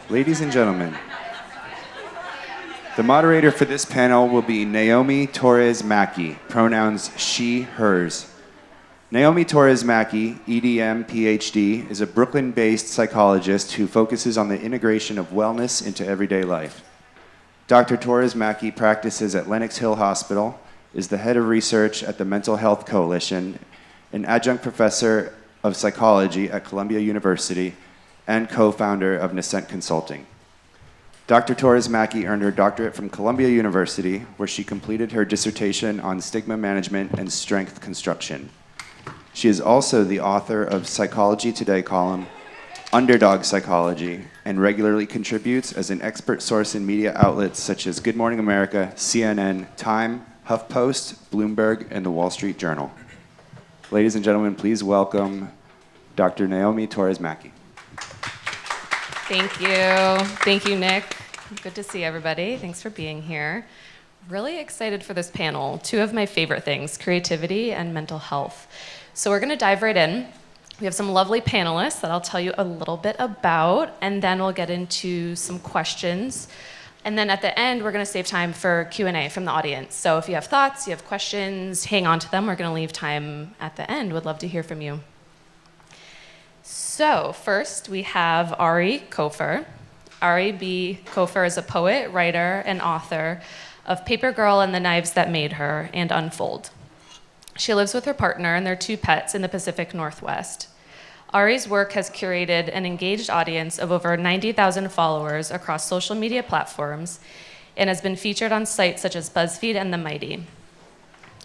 Ladies and gentlemen, the moderator for this panel will be Naomi Torres-Mackie, pronouns she, hers. Naomi Torres-Mackie, EDM, PhD, is a Brooklyn-based psychologist who focuses on the integration of wellness into everyday life. Dr. Torres-Mackie practices at Lenox Hill Hospital, is the head of research at the Mental Health Coalition, an adjunct professor of psychology at Columbia University, and co-founder of Nascent Consulting. Dr. Torres-Mackie earned her doctorate from Columbia University, where she completed her dissertation on stigma management and strength construction. She is also the author of Psychology Today column, Underdog Psychology, and regularly contributes as an expert source in media outlets such as Good Morning America, CNN, Time, HuffPost, Bloomberg, and the Wall Street Journal. Ladies and gentlemen, please welcome Dr. Naomi Torres-Mackie. Thank you. Thank you, Nick. Good to see everybody. Thanks for being here. Really excited for this panel. Two of my favorite things, creativity and mental health. So we're going to dive right in. We have some lovely panelists that I'll tell you a little bit about, and then we'll get into some questions. And then at the end, we're going to save time for Q&A from the audience. So if you have thoughts, you have questions, hang on to them. We're going to leave time at the end. Would love to hear from you. So first, we have Ari Cofer. Ari B. Cofer is a poet, writer, and author of Paper Girl and the Knives That Made Her and Unfold. She lives with her partner and their two pets in the Pacific Northwest. Ari's work has curated an engaged audience of over 90,000 followers across social media platforms and has been featured on sites such as BuzzFeed and The Mighty.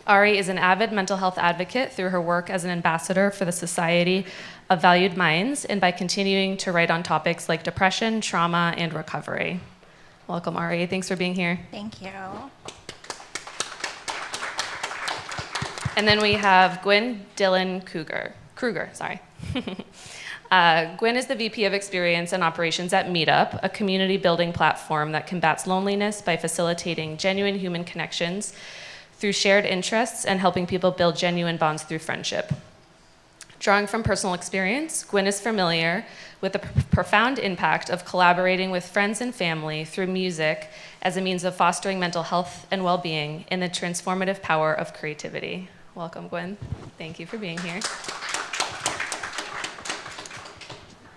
Ari is an avid mental health advocate through her work as an ambassador for the Society of Valued Minds and by continuing to write on topics like depression, trauma, and recovery. Welcome, Ari. Thanks for being here. Thank you. And then we have Gwyn Krueger. Gwyn is the VP of Experience and Operations at MeetUp, a community building platform that combats loneliness by facilitating genuine human connections through shared interests and helping people build genuine bonds through friendship. Drawing from personal experience, Gwyn is familiar with the profound impact of collaborating with friends and family through music as a means of fostering mental health and well-being and the transformative power of creativity. Welcome, Gwyn. Thank you for being here.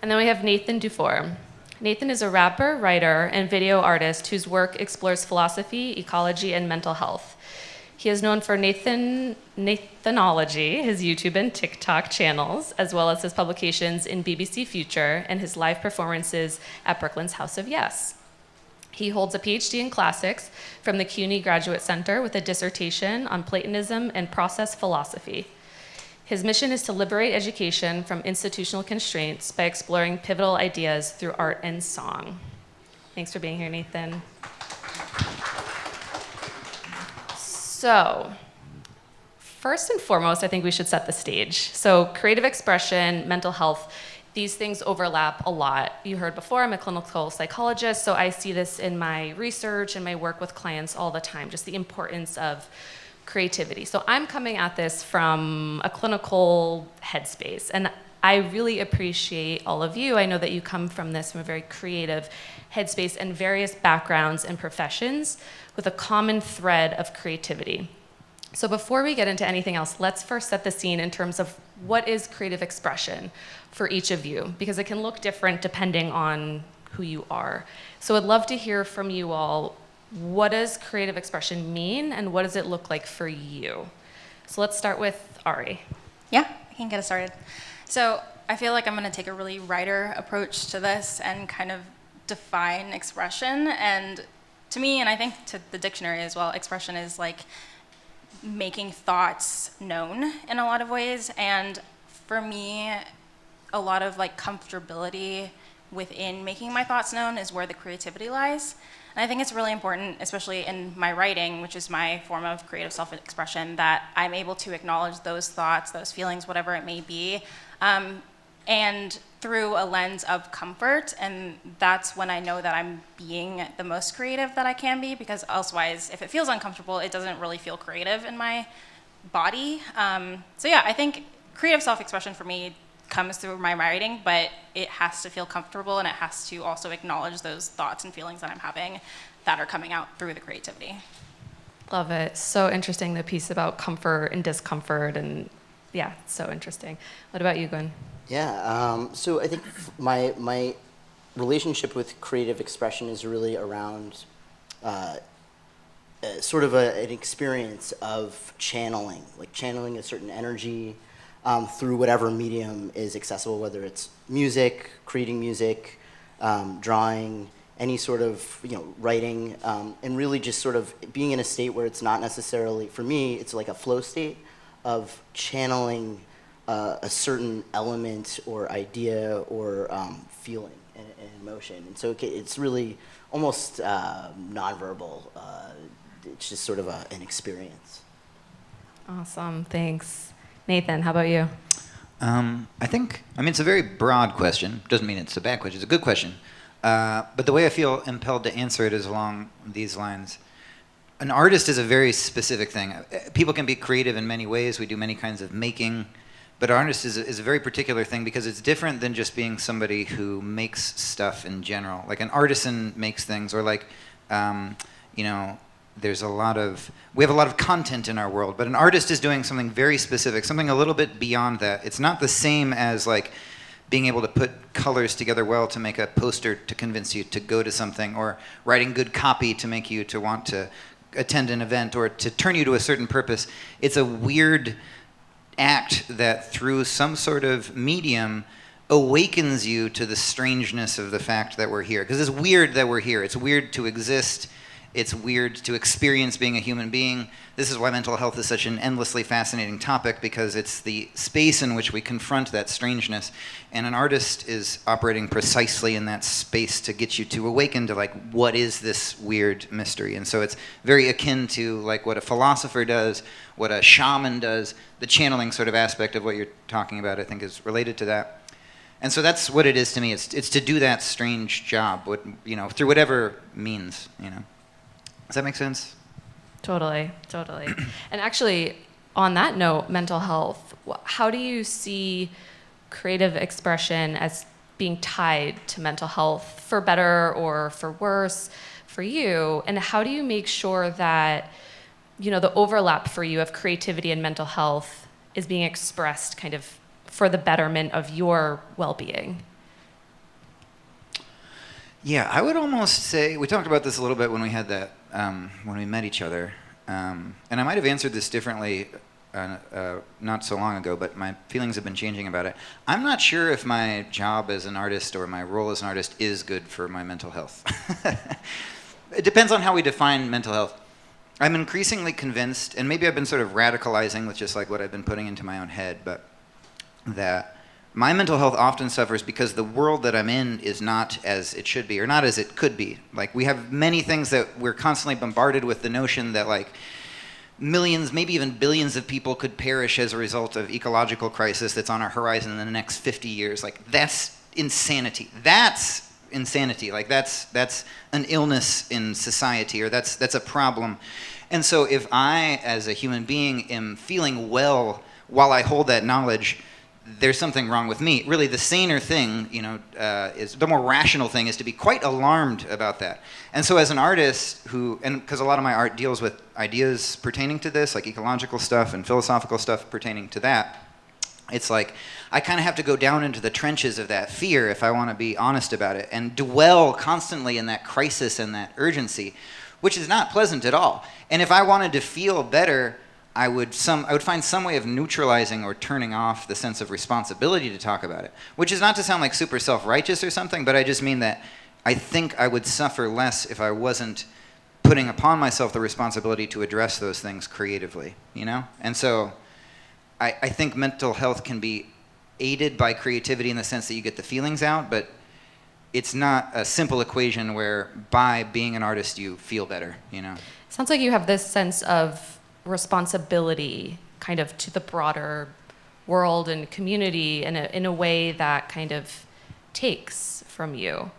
And then we have Nathan Dufour. Nathan is a rapper, writer, and video artist whose work explores philosophy, ecology, and mental health. He is known for Nathanology, his YouTube and TikTok channels, as well as his publications in BBC Future and his live performances at Brooklyn's House of Yes. He holds a PhD in classics from the CUNY Graduate Center with a dissertation on Platonism and process philosophy. His mission is to liberate education from institutional constraints by exploring pivotal ideas through art and song. Thanks for being here, Nathan. So, first and foremost, I think we should set the stage. So, creative expression, mental health, these things overlap a lot. You heard before, I'm a clinical psychologist, so I see this in my research and my work with clients all the time, just the importance of creativity. So I'm coming at this from a clinical headspace, and I really appreciate all of you. I know that you come from this from a very creative headspace and various backgrounds and professions with a common thread of creativity. So before we get into anything else, let's first set the scene in terms of what is creative expression for each of you, because it can look different depending on who you are. So I'd love to hear from you all. What does creative expression mean, and what does it look like for you? So let's start with Ari. Yeah, I can get us started. So I feel like I'm going to take a really writer approach to this and kind of define expression. And to me, and I think to the dictionary as well, expression is like making thoughts known in a lot of ways. And for me, a lot of like comfortability within making my thoughts known is where the creativity lies. And I think it's really important, especially in my writing, which is my form of creative self-expression, that I'm able to acknowledge those thoughts, those feelings, whatever it may be, and through a lens of comfort. And that's when I know that I'm being the most creative that I can be, because elsewise, if it feels uncomfortable, it doesn't really feel creative in my body. So yeah, I think creative self-expression for me comes through my writing, but it has to feel comfortable, and it has to also acknowledge those thoughts and feelings that I'm having that are coming out through the creativity. Love it. So interesting, the piece about comfort and discomfort, and yeah, so interesting. What about you, Gwyn? Yeah, so I think my relationship with creative expression is really around sort of an experience of channeling, like channeling a certain energy through whatever medium is accessible, whether it's music, creating music, drawing, any sort of, writing, and really just sort of being in a state where it's not necessarily, for me, it's like a flow state of channeling a certain element or idea or feeling and emotion. And so it's really almost nonverbal. It's just sort of an experience. Awesome, thanks. Nathan, how about you? It's a very broad question. Doesn't mean it's a bad question. It's a good question. But the way I feel impelled to answer it is along these lines. An artist is a very specific thing. People can be creative in many ways. We do many kinds of making. But an artist is a very particular thing because it's different than just being somebody who makes stuff in general. Like an artisan makes things, or like, we have a lot of content in our world, but an artist is doing something very specific, something a little bit beyond that. It's not the same as like being able to put colors together well to make a poster to convince you to go to something, or writing good copy to make you to want to attend an event or to turn you to a certain purpose. It's a weird act that through some sort of medium awakens you to the strangeness of the fact that we're here. Because it's weird that we're here. It's weird to exist. It's weird to experience being a human being. This is why mental health is such an endlessly fascinating topic, because it's the space in which we confront that strangeness. And an artist is operating precisely in that space to get you to awaken to, like, what is this weird mystery? And so it's very akin to like what a philosopher does, what a shaman does. The channeling sort of aspect of what you're talking about, I think, is related to that. And so that's what it is to me. It's to do that strange job, through whatever means, Does that make sense? Totally. And actually, on that note, mental health, how do you see creative expression as being tied to mental health, for better or for worse for you? And how do you make sure that, the overlap for you of creativity and mental health is being expressed kind of for the betterment of your well-being? Yeah, I would almost say, we talked about this a little bit when we had that, when we met each other, and I might have answered this differently not so long ago, but my feelings have been changing about it. I'm not sure if my job as an artist or my role as an artist is good for my mental health. It depends on how we define mental health. I'm increasingly convinced, and maybe I've been sort of radicalizing with just like what I've been putting into my own head, but that my mental health often suffers because the world that I'm in is not as it should be, or not as it could be. Like, we have many things that we're constantly bombarded with the notion that, like, millions, maybe even billions of people could perish as a result of ecological crisis that's on our horizon in the next 50 years. Like, that's insanity. That's insanity. Like, that's an illness in society, or that's a problem. And so if I, as a human being, am feeling well while I hold that knowledge, there's something wrong with me. Really, the saner thing, is the more rational thing, is to be quite alarmed about that. And so as an artist because a lot of my art deals with ideas pertaining to this, like ecological stuff and philosophical stuff pertaining to that, it's like I kind of have to go down into the trenches of that fear if I want to be honest about it, and dwell constantly in that crisis and that urgency, which is not pleasant at all. And if I wanted to feel better, I would find some way of neutralizing or turning off the sense of responsibility to talk about it, which is not to sound like super self-righteous or something, but I just mean that I think I would suffer less if I wasn't putting upon myself the responsibility to address those things creatively, And so I think mental health can be aided by creativity in the sense that you get the feelings out, but it's not a simple equation where by being an artist you feel better, Sounds like you have this sense of responsibility kind of to the broader world and community in a way that kind of takes from you.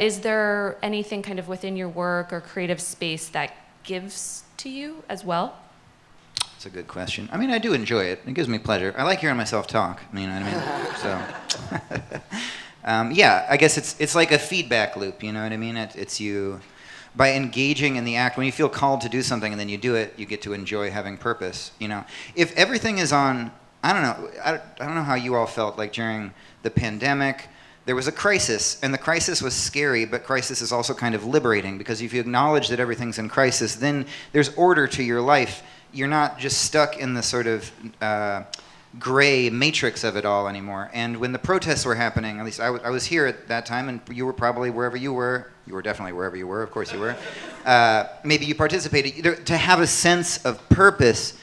Is there anything kind of within your work or creative space that gives to you as well? That's a good question. I mean, I do enjoy it. It gives me pleasure. I like hearing myself talk. You know what I mean? So, yeah, I guess it's like a feedback loop. You know what I mean? It's you, by engaging in the act, when you feel called to do something and then you do it, you get to enjoy having purpose. You know, if everything is on, I don't know. I don't know how you all felt like during the pandemic. There was a crisis, and the crisis was scary, but crisis is also kind of liberating, because if you acknowledge that everything's in crisis, then there's order to your life. You're not just stuck in the sort of gray matrix of it all anymore. And when the protests were happening, at least I was here at that time, and you were probably wherever you were. You were definitely wherever you were, of course you were. Maybe you participated. To have a sense of purpose,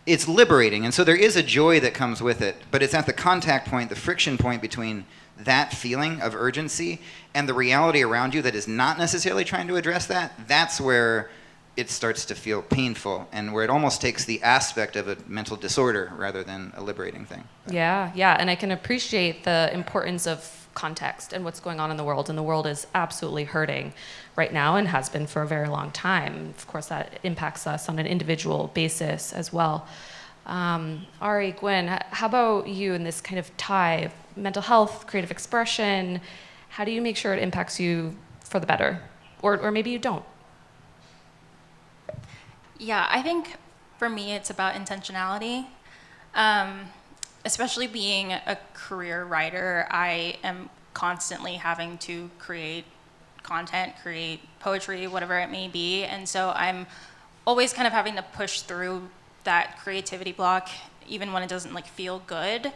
it's liberating. And so there is a joy that comes with it, but it's at the contact point, the friction point between that feeling of urgency and the reality around you that is not necessarily trying to address that. That's where it starts to feel painful, and where it almost takes the aspect of a mental disorder rather than a liberating thing. Yeah, and I can appreciate the importance of context and what's going on in the world, and the world is absolutely hurting right now and has been for a very long time. Of course, that impacts us on an individual basis as well. Ari, Gwyn, how about you in this kind of tie of mental health, creative expression? How do you make sure it impacts you for the better? Or maybe you don't? Yeah, I think for me it's about intentionality. Especially being a career writer, I am constantly having to create content, create poetry, whatever it may be. And so I'm always kind of having to push through that creativity block, even when it doesn't feel good.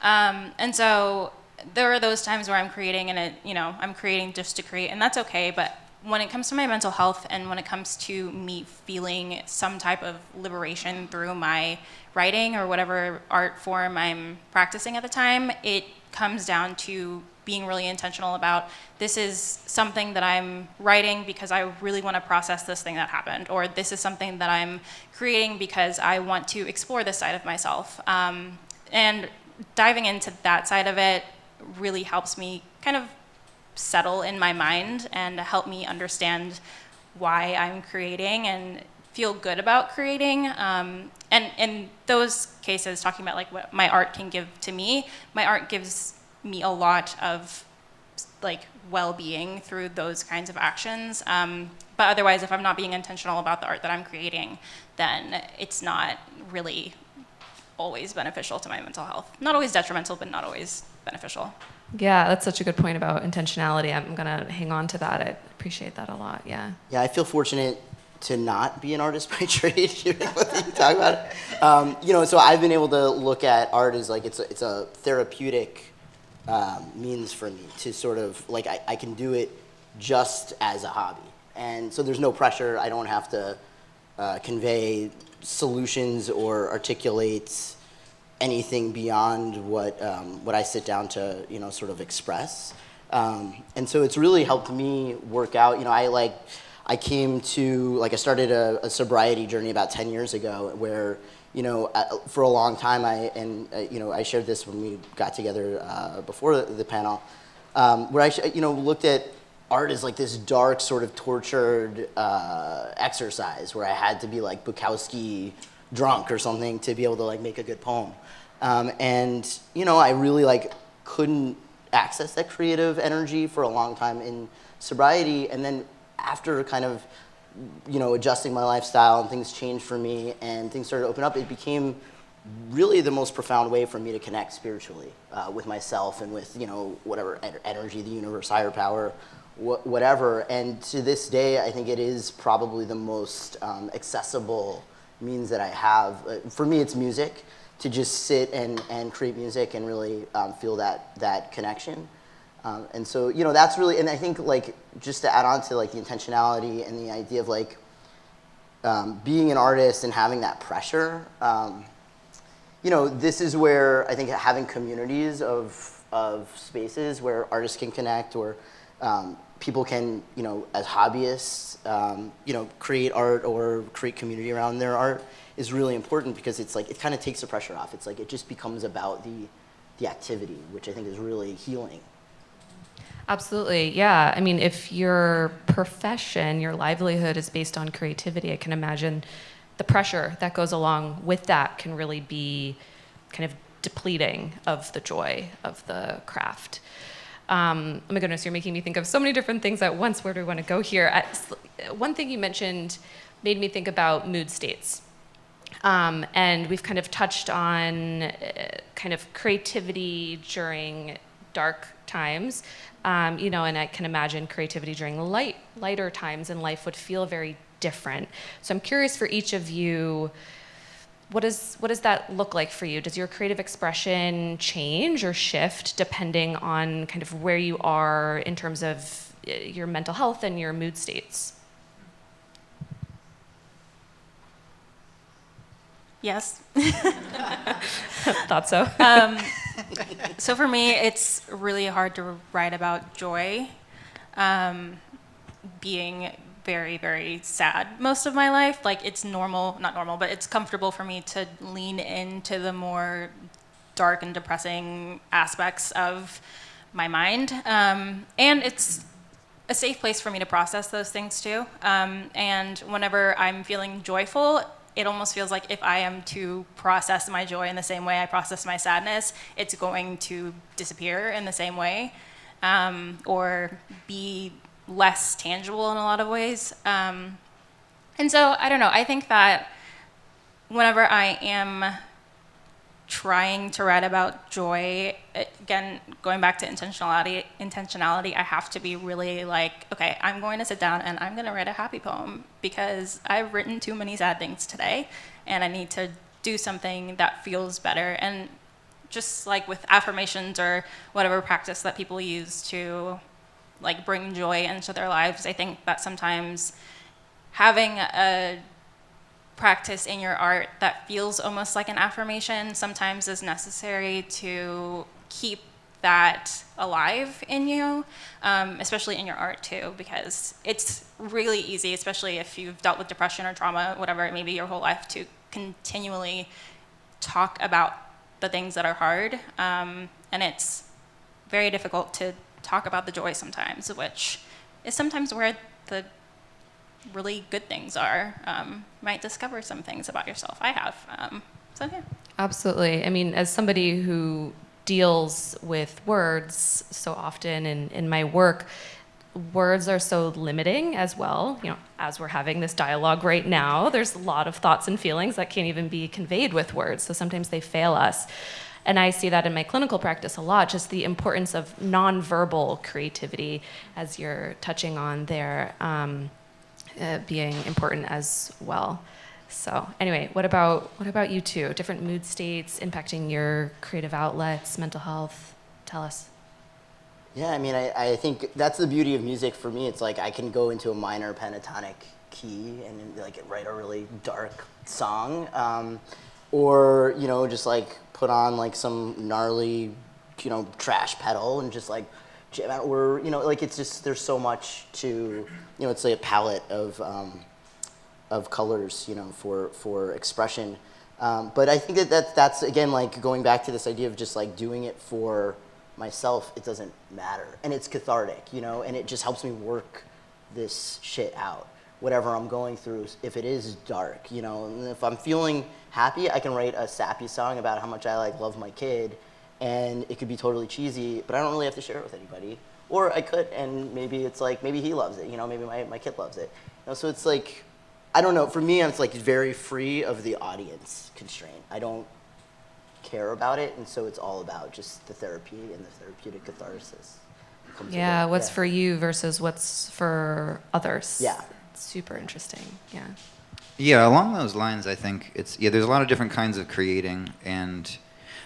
And so there are those times where I'm creating and I'm creating just to create, and that's okay. But when it comes to my mental health and when it comes to me feeling some type of liberation through my writing or whatever art form I'm practicing at the time, it comes down to being really intentional about, this is something that I'm writing because I really want to process this thing that happened, or this is something that I'm creating because I want to explore this side of myself. And diving into that side of it really helps me kind of settle in my mind and help me understand why I'm creating and feel good about creating. And in those cases, talking about what my art can give to me, my art gives me a lot of well-being through those kinds of actions. But otherwise, if I'm not being intentional about the art that I'm creating, then it's not really always beneficial to my mental health. Not always detrimental, but not always beneficial. Yeah, that's such a good point about intentionality. I'm going to hang on to that. I appreciate that a lot, yeah. Yeah, I feel fortunate to not be an artist by trade, hearing what you talk about it. So I've been able to look at art as it's a therapeutic means for me to sort of, I can do it just as a hobby. And so there's no pressure. I don't have to convey solutions or articulate anything beyond what I sit down to sort of express, and so it's really helped me work out. I came to I started a sobriety journey about 10 years ago, where for a long time I shared this when we got together before the panel, where I looked at art as this dark sort of tortured exercise where I had to be Bukowski drunk or something to be able to make a good poem. And I really couldn't access that creative energy for a long time in sobriety. And then after kind of adjusting my lifestyle and things changed for me and things started to open up, it became really the most profound way for me to connect spiritually with myself and with whatever energy, the universe, higher power, whatever. And to this day, I think it is probably the most accessible means that I have. For me, it's music, to just sit and create music and really feel that connection. And so, that's really, and I think just to add on to the intentionality and the idea of being an artist and having that pressure, this is where I think having communities of spaces where artists can connect, or people can, as hobbyists, create art or create community around their art, is really important, because it's it kind of takes the pressure off. It's it just becomes about the activity, which I think is really healing. Absolutely, yeah. I mean, if your profession, your livelihood is based on creativity, I can imagine the pressure that goes along with that can really be kind of depleting of the joy of the craft. Oh my goodness, you're making me think of so many different things at once. Where do we want to go here? One thing you mentioned made me think about mood states. And we've kind of touched on kind of creativity during dark times, and I can imagine creativity during lighter times in life would feel very different. So I'm curious for each of you, what does that look like for you? Does your creative expression change or shift depending on kind of where you are in terms of your mental health and your mood states? Yes. Thought so. So for me, it's really hard to write about joy, being very, very sad most of my life. Like, it's not normal, but it's comfortable for me to lean into the more dark and depressing aspects of my mind. And it's a safe place for me to process those things too. And whenever I'm feeling joyful, it almost feels like if I am to process my joy in the same way I process my sadness, it's going to disappear in the same way, or be less tangible in a lot of ways. And so, I don't know, I think that whenever I am trying to write about joy, again, going back to intentionality, I have to be really like, okay, I'm going to sit down and I'm going to write a happy poem because I've written too many sad things today and I need to do something that feels better. And just like with affirmations or whatever practice that people use to like bring joy into their lives, I think that sometimes having a practice in your art that feels almost like an affirmation sometimes is necessary to keep that alive in you, especially in your art too, because it's really easy, especially if you've dealt with depression or trauma, whatever it may be your whole life, to continually talk about the things that are hard. And it's very difficult to talk about the joy sometimes, which is sometimes where the really good things are. Might discover some things about yourself. I have. So yeah. Absolutely. I mean, as somebody who deals with words so often in my work, words are so limiting as well. As we're having this dialogue right now, there's a lot of thoughts and feelings that can't even be conveyed with words. So sometimes they fail us. And I see that in my clinical practice a lot, just the importance of nonverbal creativity, as you're touching on there. Being important as well. So anyway, what about you two? Different mood states impacting your creative outlets, mental health. Tell us. Yeah, I mean, I think that's the beauty of music for me. It's like I can go into a minor pentatonic key and like write a really dark song, or just like put on like some gnarly, trash pedal and just like jam out. Or like it's just there's so much to it's like a palette of colors for expression. But I think that's again like going back to this idea of just like doing it for myself. It doesn't matter, and it's cathartic, and it just helps me work this shit out, whatever I'm going through. If it is dark, and if I'm feeling happy, I can write a sappy song about how much I like love my kid, and it could be totally cheesy, but I don't really have to share it with anybody. Or I could, and maybe it's like, maybe he loves it, maybe my kid loves it. So it's like, I don't know, for me, it's like very free of the audience constraint. I don't care about it, and so it's all about just the therapy and the therapeutic catharsis. Yeah, what's for you versus what's for others. Yeah. It's super interesting, yeah. Yeah, along those lines, I think there's a lot of different kinds of creating, and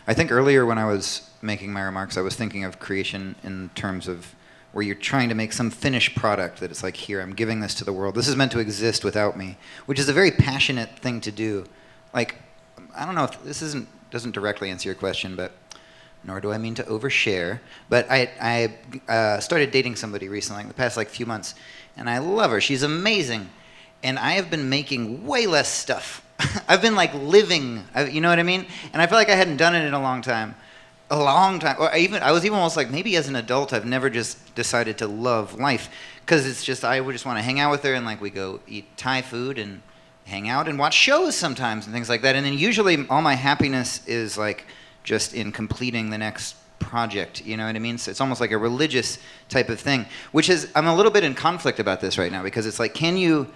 I think earlier when I was making my remarks, I was thinking of creation in terms of where you're trying to make some finished product that it's like, here, I'm giving this to the world. This is meant to exist without me, which is a very passionate thing to do. Like, I don't know if this doesn't directly answer your question, but nor do I mean to overshare, but I started dating somebody recently, in the past few months, and I love her. She's amazing. And I have been making way less stuff. I've been living, you know what I mean? And I feel like I hadn't done it in a long time. Or I was even almost like, maybe as an adult, I've never just decided to love life. Because it's just, I would just want to hang out with her and we go eat Thai food and hang out and watch shows sometimes and things like that. And then usually all my happiness is like just in completing the next project, you know what I mean? So it's almost like a religious type of thing, which is, I'm a little bit in conflict about this right now, because it's like, can you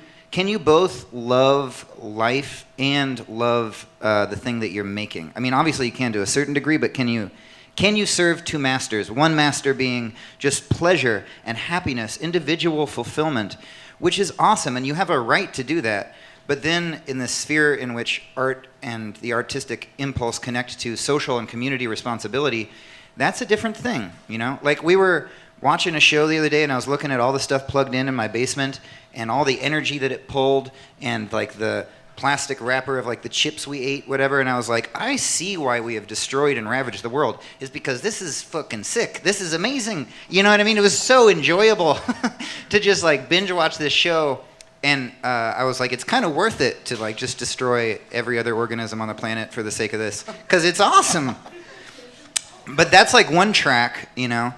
both love life and love the thing that you're making? I mean, obviously you can to a certain degree, but can you serve two masters? One master being just pleasure and happiness, individual fulfillment, which is awesome, and you have a right to do that. But then in the sphere in which art and the artistic impulse connect to social and community responsibility, that's a different thing, you know? Like, we were watching a show the other day, and I was looking at all the stuff plugged in my basement and all the energy that it pulled, and like the plastic wrapper of like the chips we ate, whatever, and I was like, I see why we have destroyed and ravaged the world, is because this is fucking sick. This is amazing. You know what I mean? It was so enjoyable to just like binge watch this show, and I was like, it's kind of worth it to like just destroy every other organism on the planet for the sake of this, because it's awesome. But that's like one track, you know?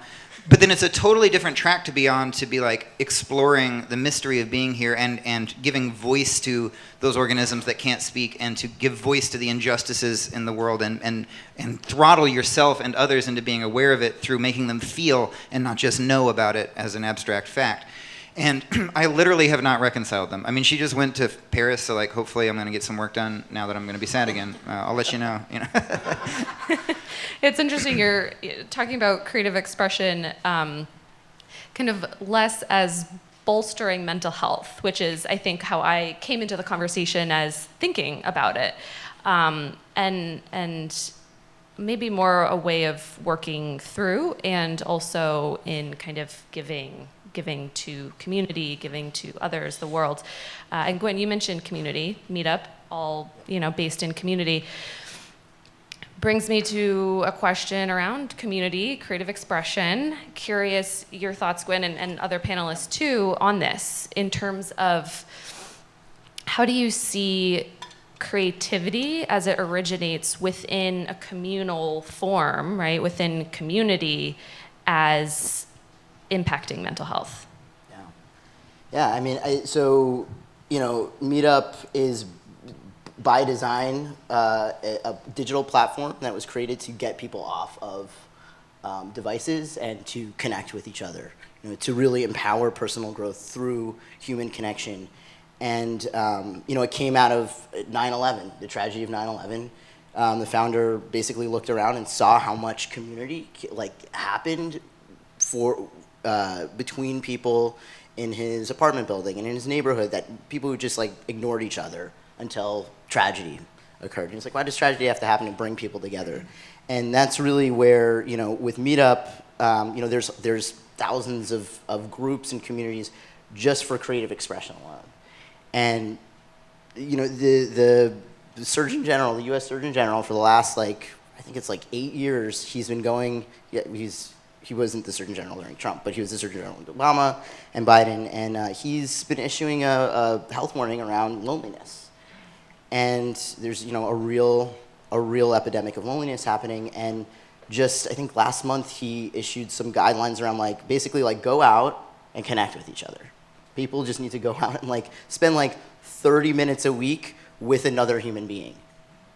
But then it's a totally different track to be on, to be like exploring the mystery of being here and giving voice to those organisms that can't speak, and to give voice to the injustices in the world, and throttle yourself and others into being aware of it through making them feel and not just know about it as an abstract fact. And I literally have not reconciled them. I mean, she just went to Paris, so like hopefully I'm going to get some work done now that I'm going to be sad again. I'll let you know. You know. It's interesting you're talking about creative expression kind of less as bolstering mental health, which is, I think, how I came into the conversation as thinking about it. And maybe more a way of working through, and also in kind of giving to community, giving to others, the world. And Gwyn, you mentioned community, MeetUp, all based in community. Brings me to a question around community, creative expression. Curious your thoughts, Gwyn, and other panelists too, on this, in terms of how do you see creativity as it originates within a communal form, right, within community, as impacting mental health? Yeah, I mean, so MeetUp is by design a digital platform that was created to get people off of devices and to connect with each other, to really empower personal growth through human connection. And it came out of 9/11, the tragedy of 9/11. The founder basically looked around and saw how much community happened between people in his apartment building and in his neighborhood, that people who just ignored each other until tragedy occurred. And he's like, why does tragedy have to happen to bring people together? And that's really where, with MeetUp, there's thousands of groups and communities just for creative expression alone. And the Surgeon General, the U.S. Surgeon General, for the last I think it's 8 years, he's been going. Yeah, he wasn't the Surgeon General during Trump, but he was the Surgeon General with Obama and Biden, and he's been issuing a health warning around loneliness. And there's a real epidemic of loneliness happening. And just, I think last month he issued some guidelines around basically go out and connect with each other. People just need to go out and spend 30 minutes a week with another human being.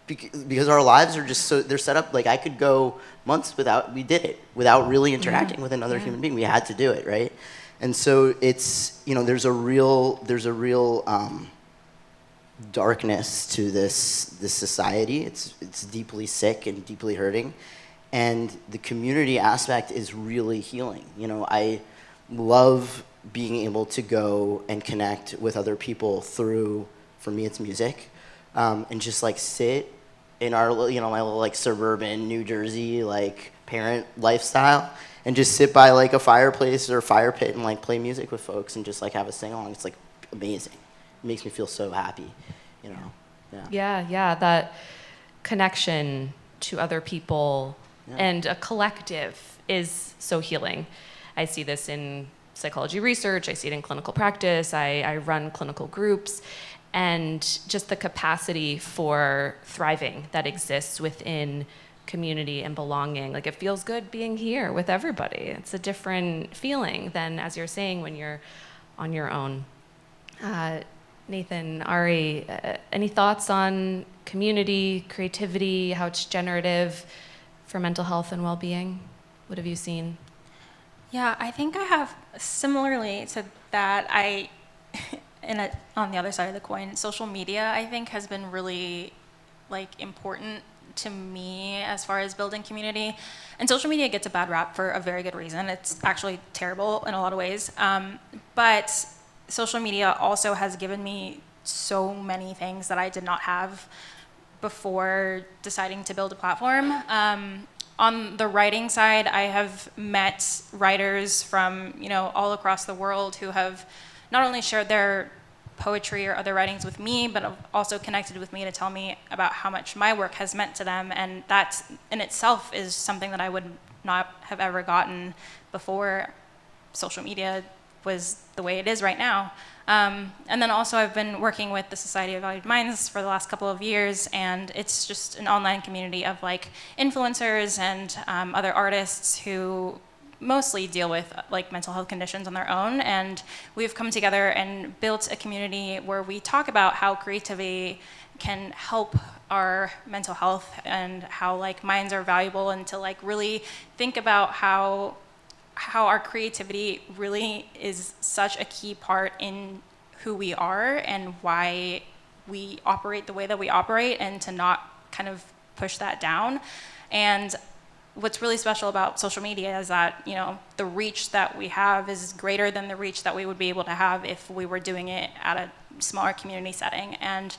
Because our lives are just they're set up, I could go months we did it without really interacting with another human being. We had to do it, right? And so it's, there's a real darkness to this society. It's deeply sick and deeply hurting. And the community aspect is really healing. I love being able to go and connect with other people through, for me it's music, and just sit in our my little suburban New Jersey parent lifestyle, and just sit by a fireplace or fire pit and play music with folks and just have a sing along. It's amazing. It makes me feel so happy, Yeah, that connection to other people and a collective is so healing. I see this in psychology research, I see it in clinical practice, I run clinical groups, and just the capacity for thriving that exists within community and belonging. It feels good being here with everybody. It's a different feeling than, as you're saying, when you're on your own. Nathan, Ari, any thoughts on community, creativity, how it's generative for mental health and well-being? What have you seen? Yeah, I think I have similarly to that. On the other side of the coin, social media, I think, has been really important to me as far as building community. And social media gets a bad rap for a very good reason. It's actually terrible in a lot of ways. But social media also has given me so many things that I did not have before deciding to build a platform. On the writing side, I have met writers from all across the world who have not only shared their poetry or other writings with me, but have also connected with me to tell me about how much my work has meant to them. And that in itself is something that I would not have ever gotten before social media was the way it is right now. And then also I've been working with the Society of Valued Minds for the last couple of years, and it's just an online community of influencers and other artists who mostly deal with mental health conditions on their own. And we've come together and built a community where we talk about how creativity can help our mental health and how minds are valuable, and to really think about how our creativity really is such a key part in who we are and why we operate the way that we operate, and to not kind of push that down. And what's really special about social media is that the reach that we have is greater than the reach that we would be able to have if we were doing it at a smaller community setting. And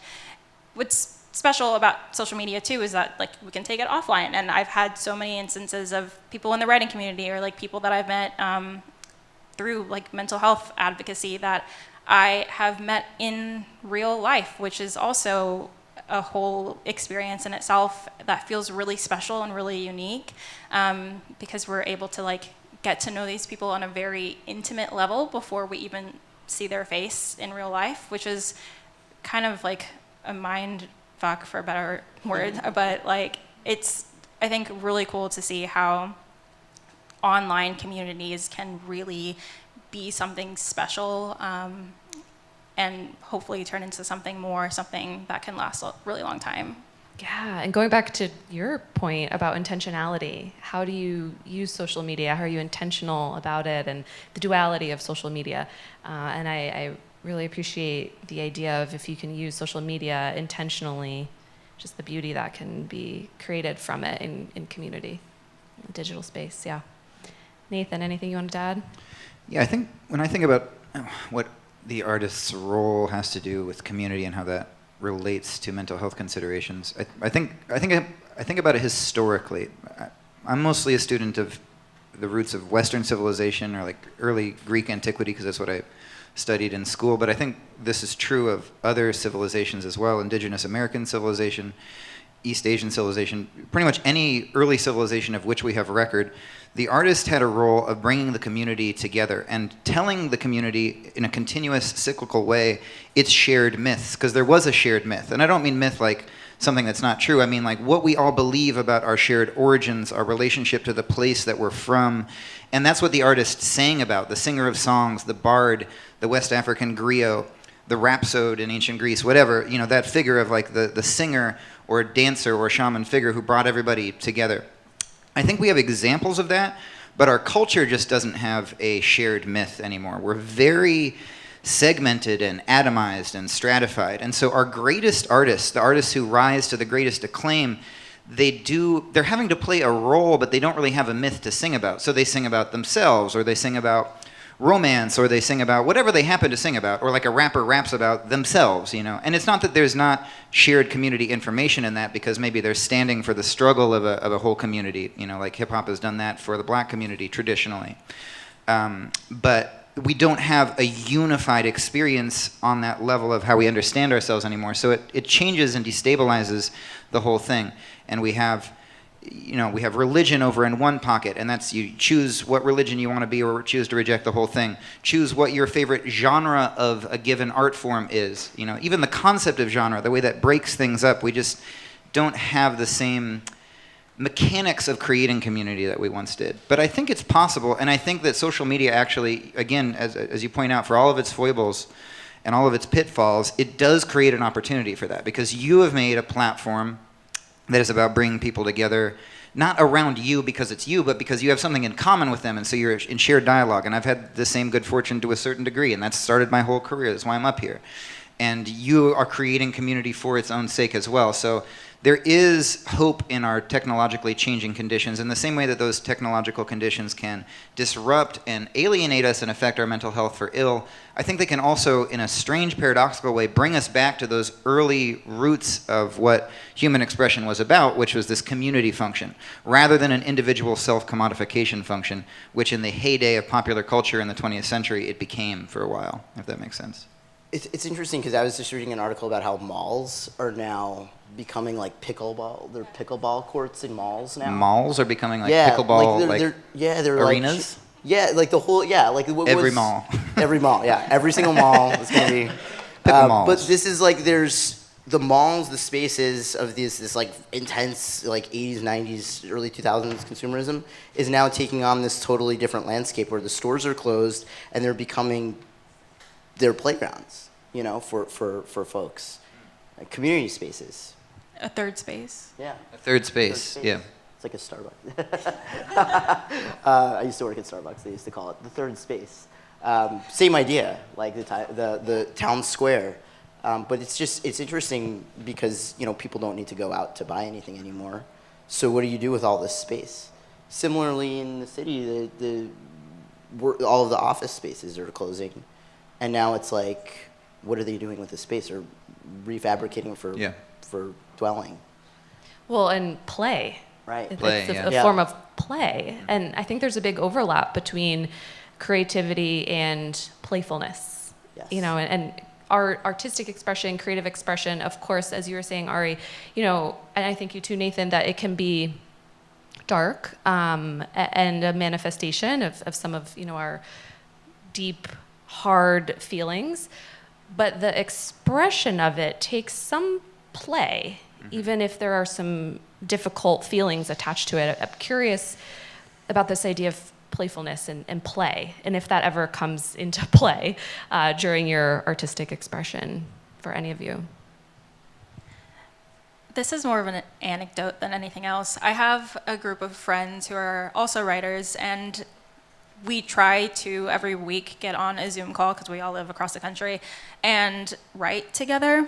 what's special about social media too is that we can take it offline, and I've had so many instances of people in the writing community or people that I've met through mental health advocacy that I have met in real life, which is also a whole experience in itself that feels really special and really unique, because we're able to get to know these people on a very intimate level before we even see their face in real life, which is kind of a mind fuck, for a better word. But it's, I think, really cool to see how online communities can really be something special, and hopefully turn into something that can last a really long time. Yeah, and going back to your point about intentionality, how do you use social media? How are you intentional about it, and the duality of social media? And I really appreciate the idea of, if you can use social media intentionally, just the beauty that can be created from it in community, in digital space. Yeah. Nathan, anything you wanted to add? Yeah, I think when I think about what the artist's role has to do with community and how that relates to mental health considerations, I think about it historically. I'm mostly a student of the roots of Western civilization, or early Greek antiquity, because that's what I studied in school. But I think this is true of other civilizations as well: indigenous American civilization, East Asian civilization, pretty much any early civilization of which we have record. The artist had a role of bringing the community together and telling the community in a continuous cyclical way its shared myths, because there was a shared myth. And I don't mean myth like something that's not true. I mean what we all believe about our shared origins, our relationship to the place that we're from. And that's what the artist sang about: the singer of songs, the bard, the West African griot, the rhapsode in ancient Greece, whatever, that figure of the singer or dancer or shaman figure who brought everybody together. I think we have examples of that, but our culture just doesn't have a shared myth anymore. We're very segmented and atomized and stratified. And so our greatest artists, the artists who rise to the greatest acclaim, they're having to play a role, but they don't really have a myth to sing about. So they sing about themselves, or they sing about romance, or they sing about whatever they happen to sing about, or a rapper raps about themselves, And it's not that there's not shared community information in that, because maybe they're standing for the struggle of a whole community, like hip-hop has done that for the black community traditionally. But we don't have a unified experience on that level of how we understand ourselves anymore. So it changes and destabilizes the whole thing. And we have religion over in one pocket, and that's, you choose what religion you want to be, or choose to reject the whole thing. Choose what your favorite genre of a given art form is. Even the concept of genre, the way that breaks things up, we just don't have the same mechanics of creating community that we once did. But I think it's possible, and I think that social media actually, again, as you point out, for all of its foibles, and all of its pitfalls, it does create an opportunity for that, because you have made a platform that is about bringing people together, not around you because it's you, but because you have something in common with them, and so you're in shared dialogue. And I've had the same good fortune to a certain degree, and that's started my whole career. That's why I'm up here. And you are creating community for its own sake as well. So there is hope in our technologically changing conditions, in the same way that those technological conditions can disrupt and alienate us and affect our mental health for ill. I think they can also, in a strange, paradoxical way, bring us back to those early roots of what human expression was about, which was this community function, rather than an individual self-commodification function, which in the heyday of popular culture in the 20th century, it became for a while, if that makes sense. It's interesting because I was just reading an article about how malls are now becoming like pickleball. They're pickleball courts in malls now. Malls are becoming like pickleball they're arenas? Like the whole, Every mall. Every mall, yeah. Every single mall is going to be. Pickle malls. But this is like, there's the malls, the spaces of this like intense like 80s, 90s, early 2000s consumerism is now taking on this totally different landscape where the stores are closed and they're becoming their playgrounds, for folks. Community spaces. A third space. Yeah. A third space, yeah. It's like a Starbucks. I used to work at Starbucks. They used to call it the third space. Same idea, like the town square. But it's interesting because, people don't need to go out to buy anything anymore. So what do you do with all this space? Similarly, in the city, all of the office spaces are closing. And now it's like, what are they doing with the space? Or refabricating for dwelling. Well, and play. Right. Play, it's a form of play. And I think there's a big overlap between creativity and playfulness. Yes. And our artistic expression, creative expression, of course, as you were saying, Ari, and I think you too, Nathan, that it can be dark and a manifestation of some of, our deep, hard feelings. But the expression of it takes some play, even if there are some difficult feelings attached to it. I'm curious about this idea of playfulness and play, and if that ever comes into play during your artistic expression for any of you. This is more of an anecdote than anything else. I have a group of friends who are also writers, and we try to every week get on a Zoom call, because we all live across the country, and write together.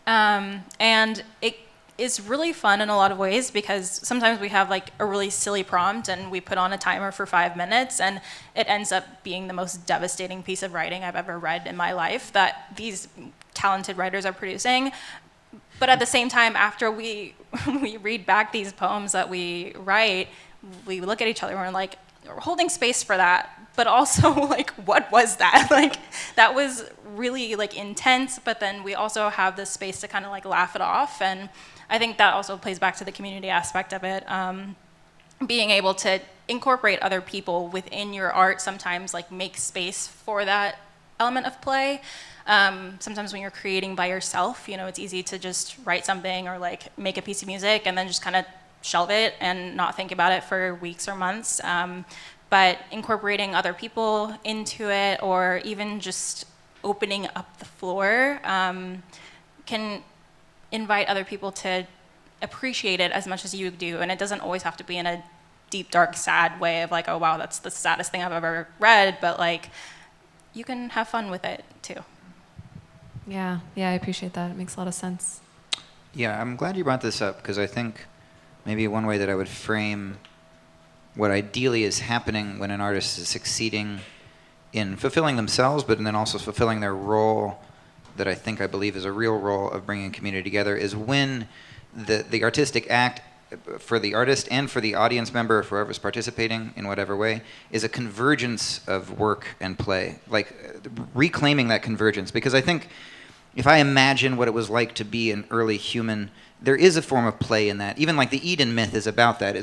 And it is really fun in a lot of ways, because sometimes we have like a really silly prompt and we put on a timer for 5 minutes, and it ends up being the most devastating piece of writing I've ever read in my life that these talented writers are producing. But at the same time, after we read back these poems that we write, we look at each other and we're like, we're holding space for that, but also like, what was that? Like, that was really like intense, but then we also have this space to kind of like laugh it off. And I think that also plays back to the community aspect of it. Being able to incorporate other people within your art sometimes like make space for that element of play. Sometimes when you're creating by yourself, it's easy to just write something or like make a piece of music and then just kind of shelve it and not think about it for weeks or months. But incorporating other people into it, or even just opening up the floor, can invite other people to appreciate it as much as you do. And it doesn't always have to be in a deep, dark, sad way of like, oh wow, that's the saddest thing I've ever read, but like, you can have fun with it too. Yeah, I appreciate that. It makes a lot of sense. Yeah, I'm glad you brought this up, because I think maybe one way that I would frame what ideally is happening when an artist is succeeding in fulfilling themselves, but then also fulfilling their role that I believe is a real role of bringing community together, is when the artistic act for the artist and for the audience member, for whoever's participating in whatever way, is a convergence of work and play, like reclaiming that convergence. Because I think if I imagine what it was like to be an early human, there is a form of play in that. Even like the Eden myth is about that.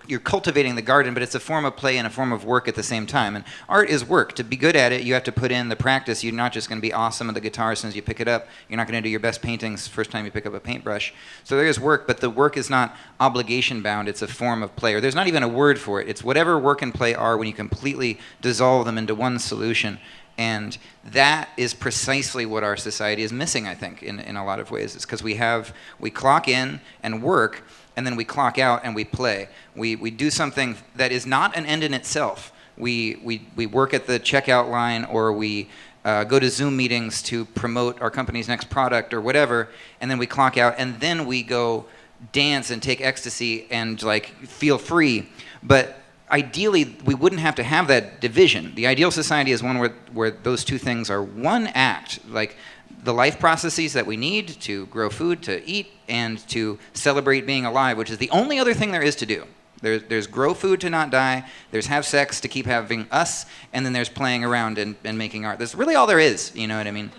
You're cultivating the garden, but it's a form of play and a form of work at the same time. And art is work. To be good at it, you have to put in the practice. You're not just going to be awesome at the guitar as soon as you pick it up. You're not going to do your best paintings first time you pick up a paintbrush. So there is work, but the work is not obligation bound. It's a form of play. Or there's not even a word for it. It's whatever work and play are when you completely dissolve them into one solution. And that is precisely what our society is missing, I think, in a lot of ways. It's because we clock in and work, and then we clock out and we play. We do something that is not an end in itself. We work at the checkout line, or we go to Zoom meetings to promote our company's next product or whatever, and then we clock out, and then we go dance and take ecstasy and like feel free. But ideally, we wouldn't have to have that division. The ideal society is one where those two things are one act, like the life processes that we need to grow food, to eat, and to celebrate being alive, which is the only other thing there is to do. There's grow food to not die, there's have sex to keep having us, and then there's playing around and making art. That's really all there is, you know what I mean?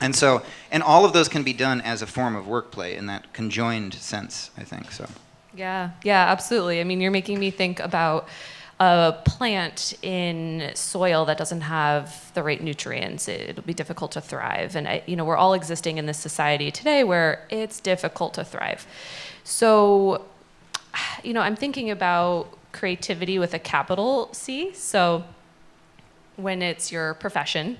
And all of those can be done as a form of work play in that conjoined sense, I think, so. Yeah, absolutely. I mean, you're making me think about a plant in soil that doesn't have the right nutrients. It'll be difficult to thrive. And, we're all existing in this society today where it's difficult to thrive. So, I'm thinking about creativity with a capital C. So when it's your profession,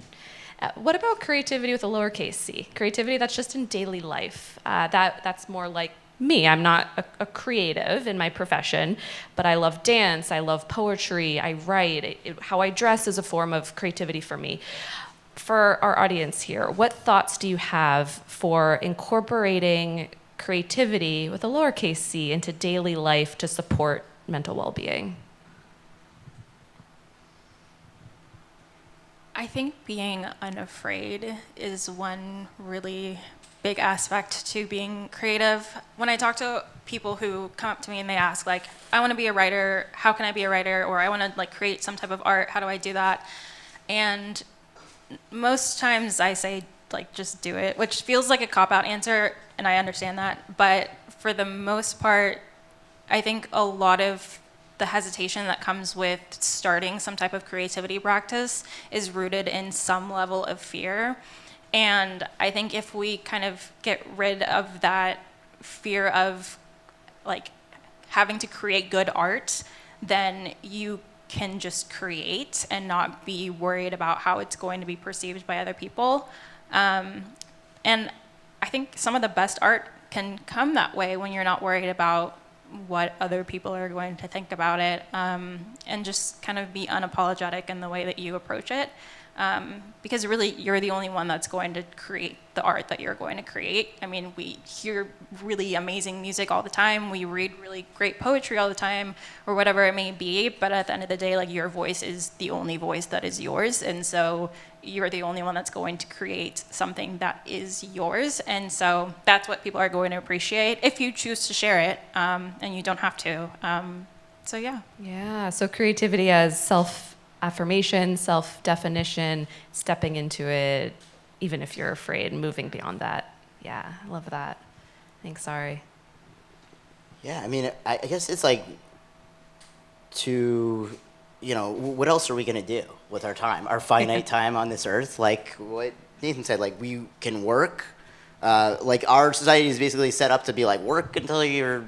what about creativity with a lowercase c? Creativity that's just in daily life. That's more like me. I'm not a creative in my profession, but I love dance, I love poetry, I write. How I dress is a form of creativity for me. For our audience here, what thoughts do you have for incorporating creativity with a lowercase c into daily life to support mental well-being? I think being unafraid is one really big aspect to being creative. When I talk to people who come up to me and they ask, like, I want to be a writer, how can I be a writer? Or I want to like create some type of art, how do I do that? And most times I say, like, just do it, which feels like a cop-out answer, and I understand that. But for the most part, I think a lot of the hesitation that comes with starting some type of creativity practice is rooted in some level of fear. And I think if we kind of get rid of that fear of like having to create good art, then you can just create and not be worried about how it's going to be perceived by other people. And I think some of the best art can come that way when you're not worried about what other people are going to think about it, and just kind of be unapologetic in the way that you approach it. Because really, you're the only one that's going to create the art that you're going to create. I mean, we hear really amazing music all the time. We read really great poetry all the time, or whatever it may be. But at the end of the day, like, your voice is the only voice that is yours. And so you're the only one that's going to create something that is yours. And so that's what people are going to appreciate if you choose to share it, and you don't have to. So yeah. Yeah, so creativity as self-affirmation, self-definition, stepping into it, even if you're afraid, moving beyond that. Yeah, I love that. Thanks, Ari. Yeah, I mean, I guess it's like what else are we going to do with our time, our finite time on this earth? Like what Nathan said, like we can work. Like our society is basically set up to be like work until you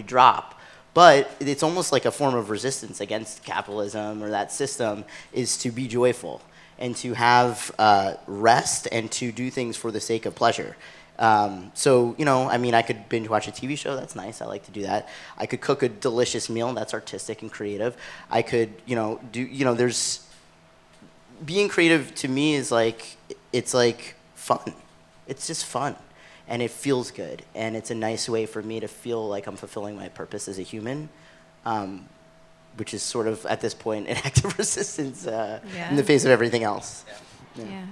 drop. But it's almost like a form of resistance against capitalism or that system is to be joyful and to have rest and to do things for the sake of pleasure. So, I mean, I could binge watch a TV show. That's nice. I like to do that. I could cook a delicious meal. That's artistic and creative. I could, there's being creative to me is like, it's like fun. It's just fun. And it feels good. And it's a nice way for me to feel like I'm fulfilling my purpose as a human, which is sort of, at this point, an act of resistance in the face of everything else. Yeah.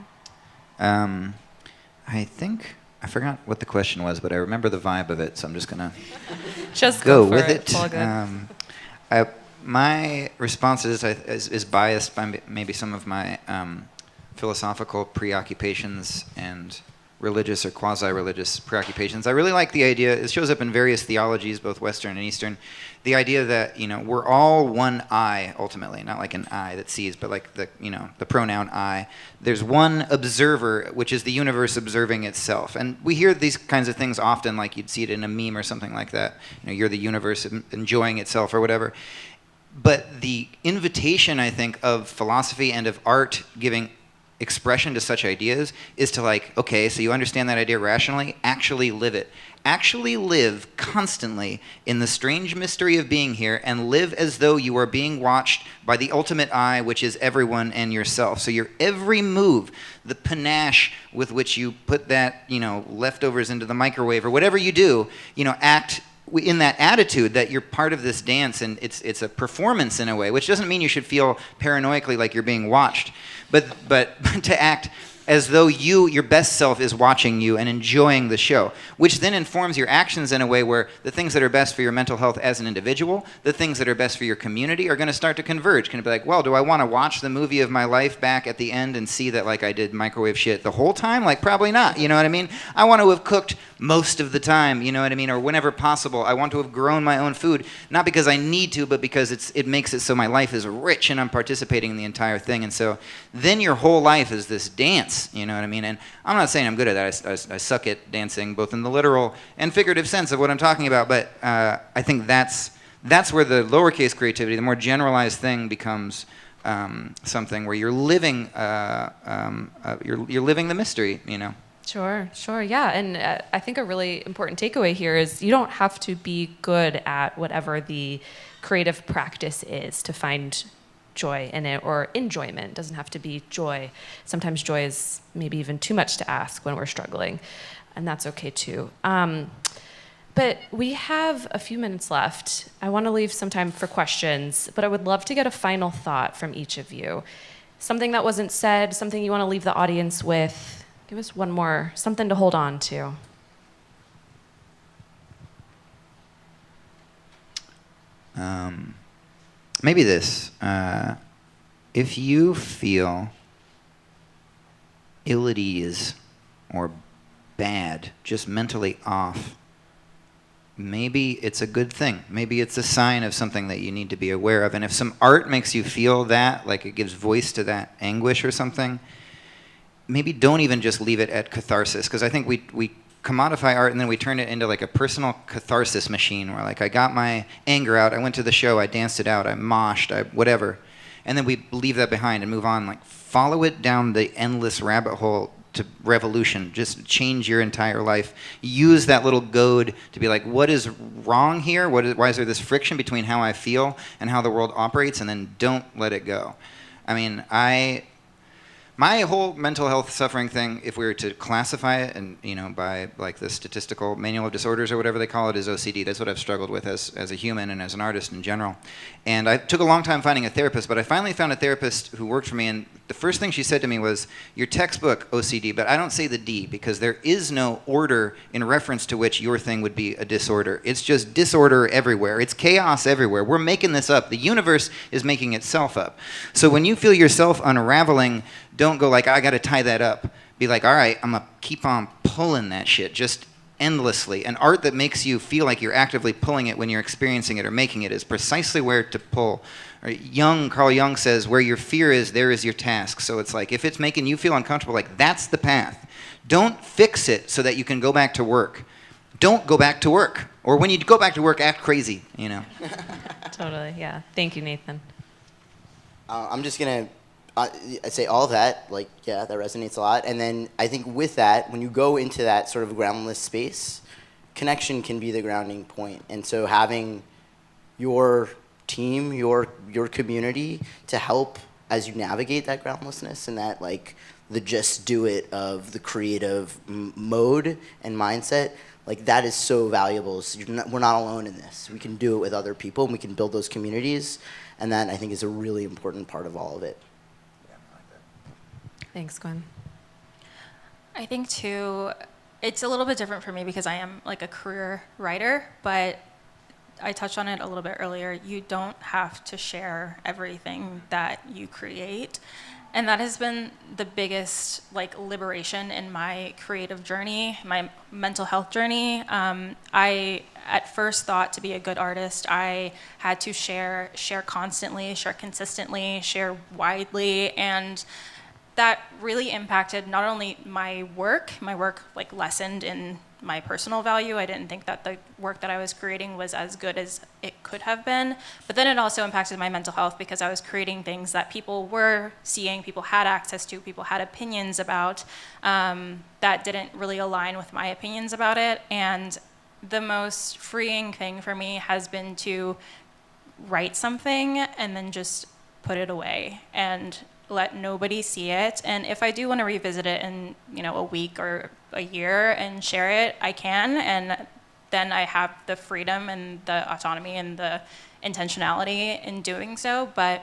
I think, I forgot what the question was, but I remember the vibe of it, so I'm just going to just go for with it. My response is biased by maybe some of my philosophical preoccupations and religious or quasi-religious preoccupations. I really like the idea, it shows up in various theologies, both Western and Eastern, the idea that, we're all one I, ultimately, not like an I that sees, but like the pronoun I. There's one observer, which is the universe observing itself. And we hear these kinds of things often, like you'd see it in a meme or something like that. You're the universe enjoying itself or whatever. But the invitation, I think, of philosophy and of art giving expression to such ideas is to like, okay, so you understand that idea rationally, actually live it. Actually live constantly in the strange mystery of being here and live as though you are being watched by the ultimate eye, which is everyone and yourself. So your every move, the panache with which you put that, leftovers into the microwave or whatever you do, act in that attitude that you're part of this dance and it's a performance in a way, which doesn't mean you should feel paranoically like you're being watched, but to act as though your best self is watching you and enjoying the show, which then informs your actions in a way where the things that are best for your mental health as an individual, the things that are best for your community are going to start to converge. Going to be like, well, do I want to watch the movie of my life back at the end and see that like I did microwave shit the whole time? Like probably not, you know what I mean? I want to have cooked most of the time, you know what I mean? Or whenever possible, I want to have grown my own food, not because I need to, but because it makes it so my life is rich and I'm participating in the entire thing. And so then your whole life is this dance. You know what I mean? And I'm not saying I'm good at that. I suck at dancing, both in the literal and figurative sense of what I'm talking about. But I think that's where the lowercase creativity, the more generalized thing, becomes something where you're living you're living the mystery. Sure, yeah. And I think a really important takeaway here is you don't have to be good at whatever the creative practice is to find joy in it, or enjoyment. It doesn't have to be joy. Sometimes joy is maybe even too much to ask when we're struggling, and that's okay too. But we have a few minutes left. I want to leave some time for questions, but I would love to get a final thought from each of you. Something that wasn't said, something you want to leave the audience with. Give us one more, something to hold on to. Maybe this. If you feel ill at ease or bad, just mentally off, maybe it's a good thing. Maybe it's a sign of something that you need to be aware of. And if some art makes you feel that, like it gives voice to that anguish or something, maybe don't even just leave it at catharsis. Because I think we commodify art and then we turn it into like a personal catharsis machine where like I got my anger out, I went to the show, I danced it out, I moshed, whatever. And then we leave that behind and move on. Like follow it down the endless rabbit hole to revolution. Just change your entire life. Use that little goad to be like, what is wrong here? Why is there this friction between how I feel and how the world operates? And then don't let it go. I mean, my whole mental health suffering thing, if we were to classify it and, by like the statistical manual of disorders or whatever they call it, is OCD. That's what I've struggled with as a human and as an artist in general. And I took a long time finding a therapist, but I finally found a therapist who worked for me, and the first thing she said to me was, your textbook OCD, but I don't say the D because there is no order in reference to which your thing would be a disorder. It's just disorder everywhere. It's chaos everywhere. We're making this up. The universe is making itself up. So when you feel yourself unraveling, don't go like, I got to tie that up. Be like, all right, I'm going to keep on pulling that shit just endlessly. And art that makes you feel like you're actively pulling it when you're experiencing it or making it is precisely where to pull. Carl Jung says, where your fear is, there is your task. So it's like, if it's making you feel uncomfortable, like that's the path. Don't fix it so that you can go back to work. Don't go back to work. Or when you go back to work, act crazy, Totally, yeah. Thank you, Nathan. I'm just going to I'd say all of that, like, yeah, that resonates a lot. And then I think with that, when you go into that sort of groundless space, connection can be the grounding point. And so having your team, your community to help as you navigate that groundlessness and that, like, the just do it of the creative mode and mindset, like, that is so valuable. So we're not alone in this. We can do it with other people, and we can build those communities. And that, I think, is a really important part of all of it. Thanks, Gwyn. I think too, it's a little bit different for me because I am like a career writer, but I touched on it a little bit earlier. You don't have to share everything that you create. And that has been the biggest like liberation in my creative journey, my mental health journey. I at first thought to be a good artist, I had to share constantly, share consistently, share widely, and that really impacted not only my work like lessened in my personal value. I didn't think that the work that I was creating was as good as it could have been. But then it also impacted my mental health because I was creating things that people were seeing, people had access to, people had opinions about, that didn't really align with my opinions about it. And the most freeing thing for me has been to write something and then just put it away and let nobody see it. And if I do want to revisit it in, a week or a year and share it, I can. And then I have the freedom and the autonomy and the intentionality in doing so. But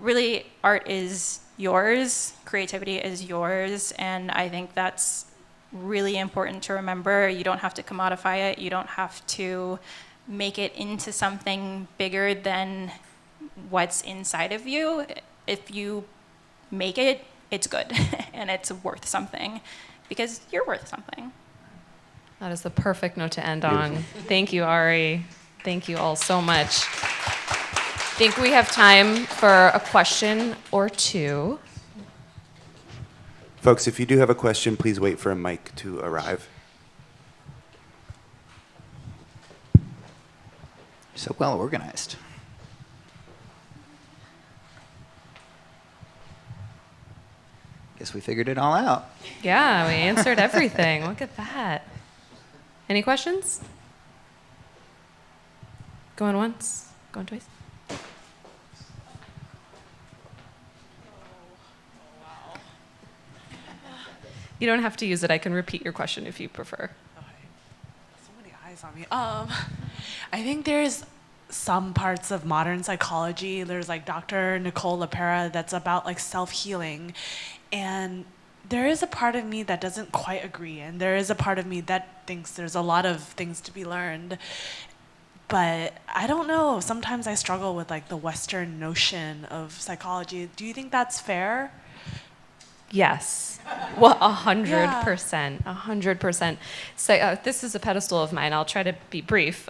really, art is yours, creativity is yours, and I think that's really important to remember. You don't have to commodify it. You don't have to make it into something bigger than what's inside of you. If you make it, it's good and it's worth something because you're worth something. That is the perfect note to end on. Thank you, Ari. Thank you all so much. I think we have time for a question or two. Folks, if you do have a question, please wait for a mic to arrive. So well organized. Guess we figured it all out. Yeah, we answered everything. Look at that. Any questions? Going once, going twice. You don't have to use it. I can repeat your question if you prefer. Okay. So many eyes on me. I think there's some parts of modern psychology. There's like Dr. Nicole LaPera that's about like self-healing. And there is a part of me that doesn't quite agree. And there is a part of me that thinks there's a lot of things to be learned. But I don't know. Sometimes I struggle with like the Western notion of psychology. Do you think that's fair? Yes. Well, 100%. 100%. So, this is a pedestal of mine. I'll try to be brief.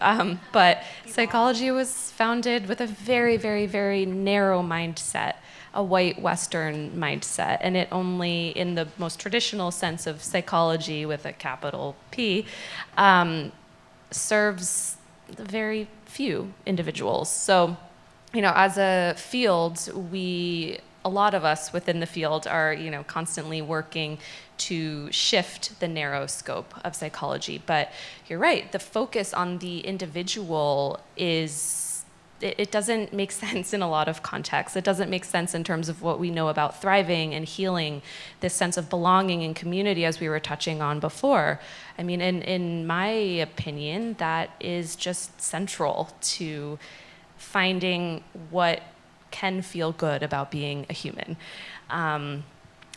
But psychology was founded with a very, very, very narrow mindset, a white Western mindset. And it only, in the most traditional sense of psychology with a capital P, serves very few individuals. So, as a field, a lot of us within the field are, constantly working to shift the narrow scope of psychology. But you're right, the focus on the individual it doesn't make sense in a lot of contexts. It doesn't make sense in terms of what we know about thriving and healing, this sense of belonging and community as we were touching on before. I mean, in my opinion, that is just central to finding what can feel good about being a human,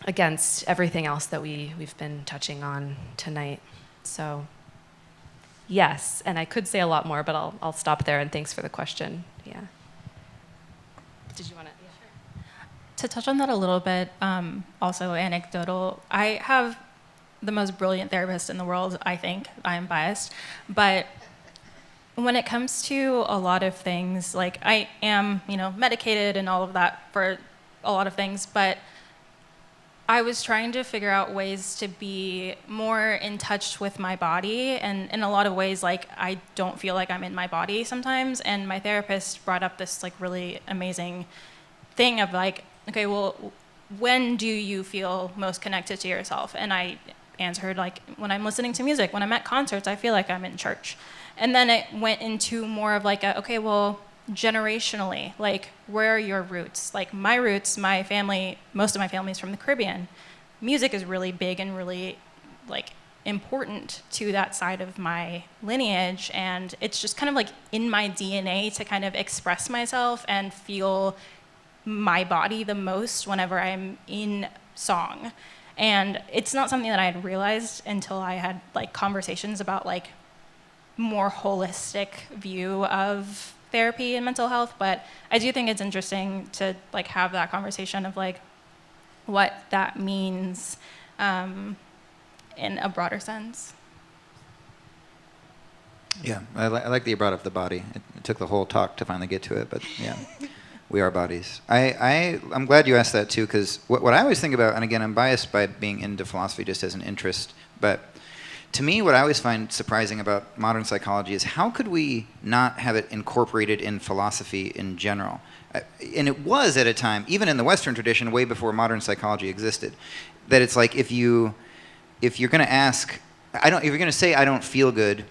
against everything else that we've been touching on tonight. So, yes, and I could say a lot more, but I'll stop there, and thanks for the question. Yeah. Did you want to? Yeah, sure. To touch on that a little bit, also anecdotal, I have the most brilliant therapist in the world, I think. I am biased, but when it comes to a lot of things, like I am, medicated and all of that for a lot of things, but I was trying to figure out ways to be more in touch with my body, and in a lot of ways, like I don't feel like I'm in my body sometimes, and my therapist brought up this like really amazing thing of like, okay, well, when do you feel most connected to yourself? And I answered like, when I'm listening to music, when I'm at concerts, I feel like I'm in church. And then it went into more of like okay, well, generationally, like where are your roots? Like my roots, my family, most of my family is from the Caribbean. Music is really big and really like important to that side of my lineage. And it's just kind of like in my DNA to kind of express myself and feel my body the most whenever I'm in song. And it's not something that I had realized until I had like conversations about like more holistic view of therapy and mental health, but I do think it's interesting to like have that conversation of like what that means in a broader sense. Yeah, I like that you brought up the body. It took the whole talk to finally get to it, but yeah. we are bodies. I'm glad you asked that too, because what I always think about, and again, I'm biased by being into philosophy just as an interest, but to me, what I always find surprising about modern psychology is how could we not have it incorporated in philosophy in general? And it was at a time, even in the Western tradition, way before modern psychology existed, that it's like if you're going to ask, if you're going to say I don't feel good,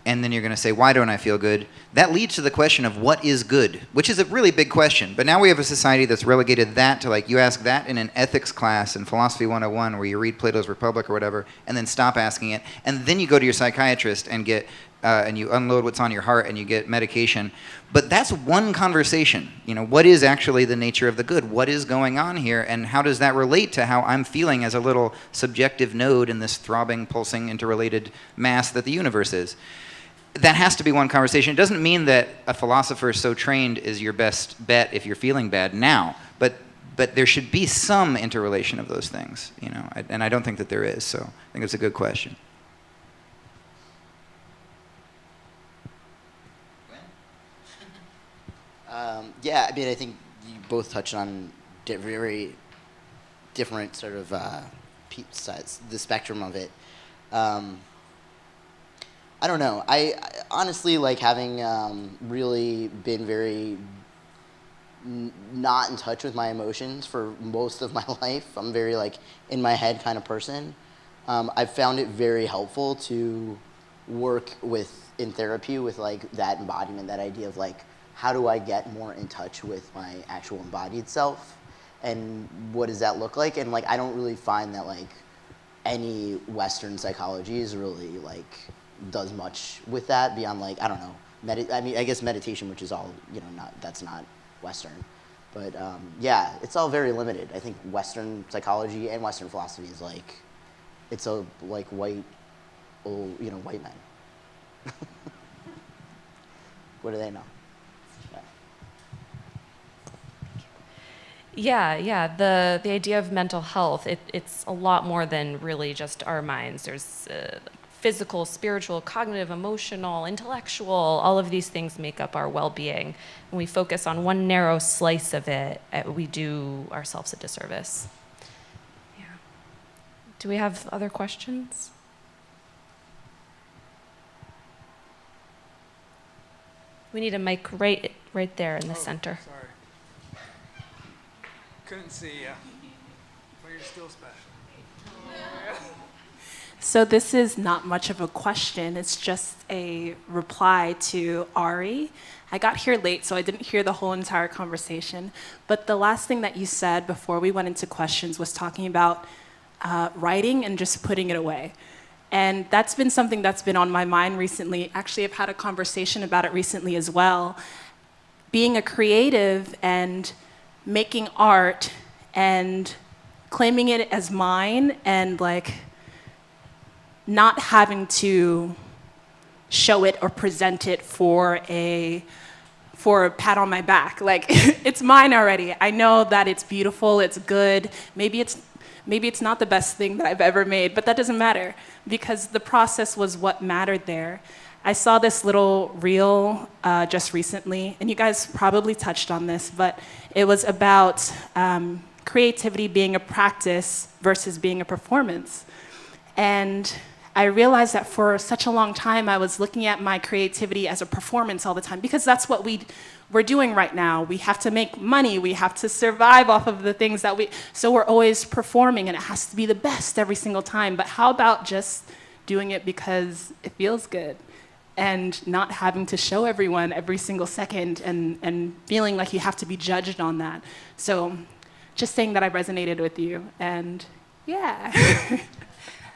and then you're going to say, why don't I feel good? That leads to the question of what is good, which is a really big question. But now we have a society that's relegated that to, like, you ask that in an ethics class in Philosophy 101 where you read Plato's Republic or whatever, and then stop asking it. And then you go to your psychiatrist and get, and you unload what's on your heart and you get medication. But that's one conversation. You know, what is actually the nature of the good? What is going on here? And how does that relate to how I'm feeling as a little subjective node in this throbbing, pulsing, interrelated mass that the universe is? That has to be one conversation. It doesn't mean that a philosopher so trained is your best bet if you're feeling bad now, but there should be some interrelation of those things, you know, and I don't think that there is, so I think it's a good question. Yeah, I mean, I think you both touched on very different sort of sides, the spectrum of it. I don't know. I honestly, like, having really been very not in touch with my emotions for most of my life. I'm very, like, in my head kind of person. I've found it very helpful to work in therapy with, like, that embodiment, that idea of, like, how do I get more in touch with my actual embodied self, and what does that look like? And, like, I don't really find that, like, any Western psychology is really, like, does much with that beyond, like, I don't know, I mean, I guess meditation, which is all, you know, that's not Western. But yeah, it's all very limited. I think Western psychology and Western philosophy is like, it's a, like, white, old, you know, white men. What do they know? Yeah. The idea of mental health, it's a lot more than really just our minds. There's physical, spiritual, cognitive, emotional, intellectual, all of these things make up our well-being. When we focus on one narrow slice of it, we do ourselves a disservice. Yeah. Do we have other questions? We need a mic right there in the center. Sorry. Couldn't see you, but you're still special. So this is not much of a question. It's just a reply to Ari. I got here late, so I didn't hear the whole entire conversation. But the last thing that you said before we went into questions was talking about writing and just putting it away. And that's been something that's been on my mind recently. Actually, I've had a conversation about it recently as well. Being a creative and making art and claiming it as mine and, like, not having to show it or present it for a pat on my back. Like, it's mine already. I know that it's beautiful, it's good. Maybe it's not the best thing that I've ever made, but that doesn't matter because the process was what mattered there. I saw this little reel just recently, and you guys probably touched on this, but it was about creativity being a practice versus being a performance. And I realized that for such a long time, I was looking at my creativity as a performance all the time because that's what we're doing right now. We have to make money. We have to survive off of the things that so we're always performing and it has to be the best every single time. But how about just doing it because it feels good and not having to show everyone every single second and feeling like you have to be judged on that. So just saying that I resonated with you and yeah.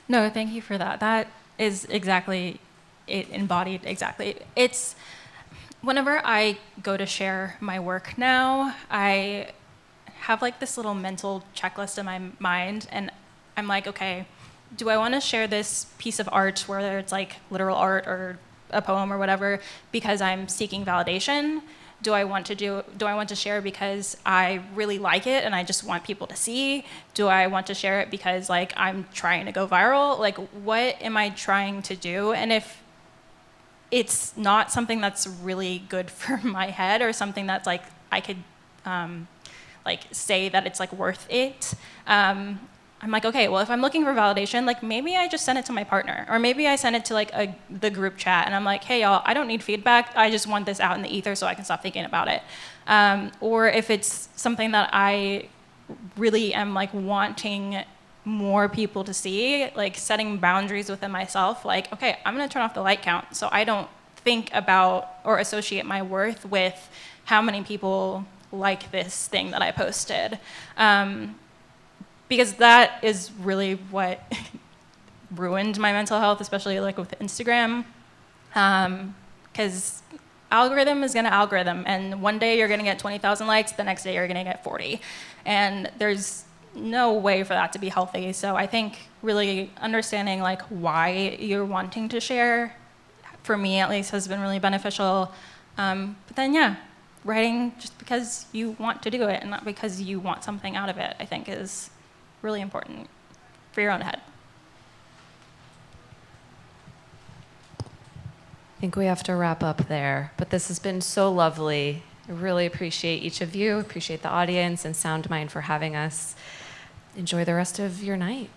No, thank you for that. That is exactly, it embodied exactly. It's, whenever I go to share my work now, I have, like, this little mental checklist in my mind, and I'm like, okay, do I want to share this piece of art, whether it's, like, literal art or a poem or whatever, because I'm seeking validation? Do I want to share because I really like it and I just want people to see? Do I want to share it because, like, I'm trying to go viral? Like, what am I trying to do? And if it's not something that's really good for my head or something that's, like, I could like say that it's like worth it. I'm like, okay, well, if I'm looking for validation, like maybe I just send it to my partner, or maybe I send it to like the group chat, and I'm like, hey, y'all, I don't need feedback. I just want this out in the ether so I can stop thinking about it. Or if it's something that I really am like wanting more people to see, like setting boundaries within myself, like, okay, I'm gonna turn off the light count so I don't think about or associate my worth with how many people like this thing that I posted. Because that is really what ruined my mental health, especially like with Instagram. Because algorithm is gonna algorithm, and one day you're gonna get 20,000 likes, the next day you're gonna get 40. And there's no way for that to be healthy. So I think really understanding like why you're wanting to share, for me at least, has been really beneficial. But then yeah, writing just because you want to do it and not because you want something out of it, I think is really important for your own head. I think we have to wrap up there, but this has been so lovely. I really appreciate each of you, appreciate the audience and Sound Mind for having us. Enjoy the rest of your night.